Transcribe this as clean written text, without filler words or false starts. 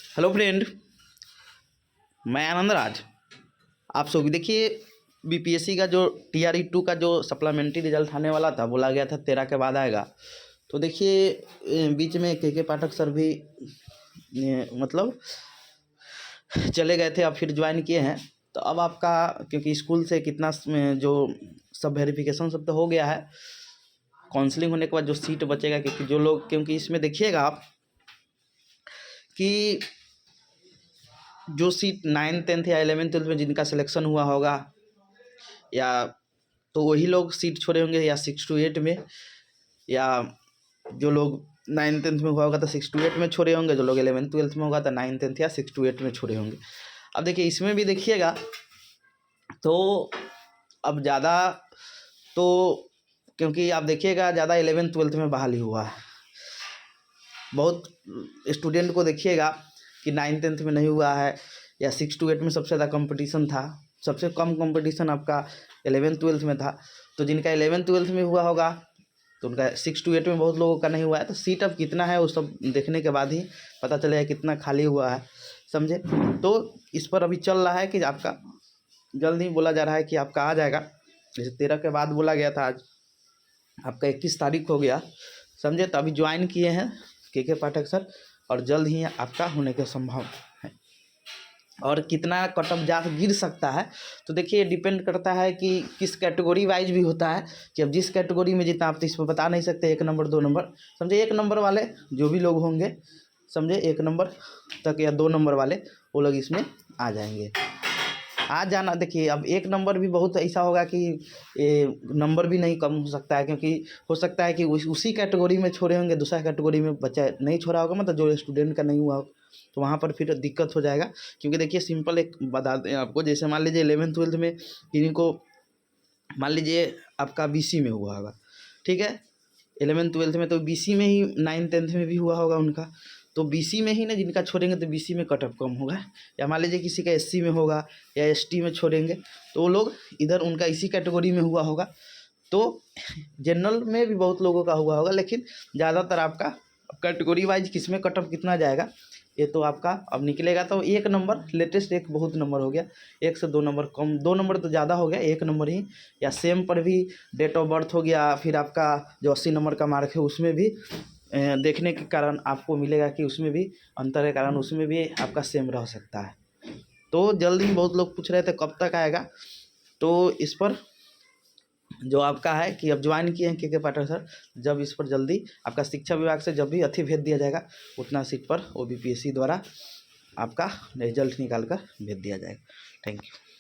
Hello friend, मैं आनंद राज। आप सब देखिए, बीपीएससी का जो TRE 2 का जो सप्लीमेंट्री रिजल्ट आने वाला था, बोला गया था 13 के बाद आएगा। तो देखिए बीच में के पाठक सर भी मतलब चले गए थे, अब फिर ज्वाइन किए हैं। तो अब आपका क्योंकि स्कूल से कितना जो सब वेरिफिकेशन सब तो हो गया है, काउंसलिंग होने के बाद जो सीट बचेगा, क्योंकि जो लोग, क्योंकि इसमें देखिएगा आप कि जो सीट 9th 10th या 11th 12th में जिनका सिलेक्शन हुआ होगा, या तो वही लोग सीट छोड़े होंगे, या 6 to 8 में, या जो लोग 9th 10th में हुआ होगा तो 6 to 8 में छोड़े होंगे, जो लोग 11th 12th में होगा तो 9th 10th या 6 to 8 में छोड़े होंगे। अब देखिए इसमें भी देखिएगा तो अब ज़्यादा तो क्योंकि आप देखिएगा ज़्यादा 11th 12th में बहाली हुआ है। बहुत स्टूडेंट को देखिएगा कि 9th 10th में नहीं हुआ है, या 6 to 8 में सबसे ज़्यादा कंपटीशन था। सबसे कम कंपटीशन आपका 11th 12th में था। तो जिनका 11th 12th में हुआ होगा तो उनका 6 to 8 में बहुत लोगों का नहीं हुआ है। तो सीट अब कितना है वो सब देखने के बाद ही पता चलेगा कितना खाली हुआ है, समझे। तो इस पर अभी चल रहा है कि आपका जल्द ही बोला जा रहा है कि आपका आ जाएगा। जैसे 13 के बाद बोला गया था, आज आपका 21 तारीख हो गया, समझे। तो अभी ज्वाइन किए हैं के पाठक सर, और जल्द ही आपका होने की संभावना है। और कितना कट ऑफ जा गिर सकता है तो देखिए डिपेंड करता है कि किस कैटेगरी वाइज भी होता है, कि अब जिस कैटेगरी में जितना आप तो इसमें बता नहीं सकते 1 नंबर 2 नंबर, समझे। 1 नंबर वाले जो भी लोग होंगे, समझे, 1 नंबर तक या 2 नंबर वाले वो लोग इसमें आ जाएंगे। आ जाना, देखिए अब 1 नंबर भी बहुत ऐसा होगा कि नंबर भी नहीं कम हो सकता है, क्योंकि हो सकता है कि उसी कैटेगरी में छोड़े होंगे, दूसरा कैटेगरी में बच्चा नहीं छोड़ा होगा, मतलब जो स्टूडेंट का नहीं हुआ हो, तो वहाँ पर फिर दिक्कत हो जाएगा। क्योंकि देखिए सिंपल एक बता दें आपको, जैसे मान लीजिए 11th 12th में किसी को, मान लीजिए आपका BC में हुआ होगा, ठीक है, 11th 12th में, तो BC में ही 9th 10th में भी हुआ होगा उनका, तो BC में ही ना जिनका छोड़ेंगे तो BC में कट ऑफ कम होगा। या मान लीजिए किसी का SC में होगा या ST में छोड़ेंगे तो वो लोग इधर उनका इसी कैटेगरी में हुआ होगा। तो जनरल में भी बहुत लोगों का हुआ होगा, लेकिन ज़्यादातर आपका कैटेगरी वाइज किस में कट ऑफ कितना जाएगा ये तो आपका अब निकलेगा। तो 1 नंबर लेटेस्ट, एक बहुत नंबर हो गया, 1 से 2 नंबर कम, 2 नंबर तो ज़्यादा हो गया, 1 नंबर ही। या सेम पर भी डेट ऑफ बर्थ हो गया, फिर आपका जो 80 नंबर का मार्क है उसमें भी देखने के कारण आपको मिलेगा कि उसमें भी अंतर के कारण उसमें भी आपका सेम रह सकता है। तो जल्द ही बहुत लोग पूछ रहे थे कब तक आएगा, तो इस पर जो आपका है कि अब ज्वाइन किए हैं के पाठक सर, जब इस पर जल्दी आपका शिक्षा विभाग से जब भी अथी भेज दिया जाएगा, उतना सीट पर वो BPSC द्वारा आपका रिजल्ट निकाल कर भेज दिया जाएगा। Thank you.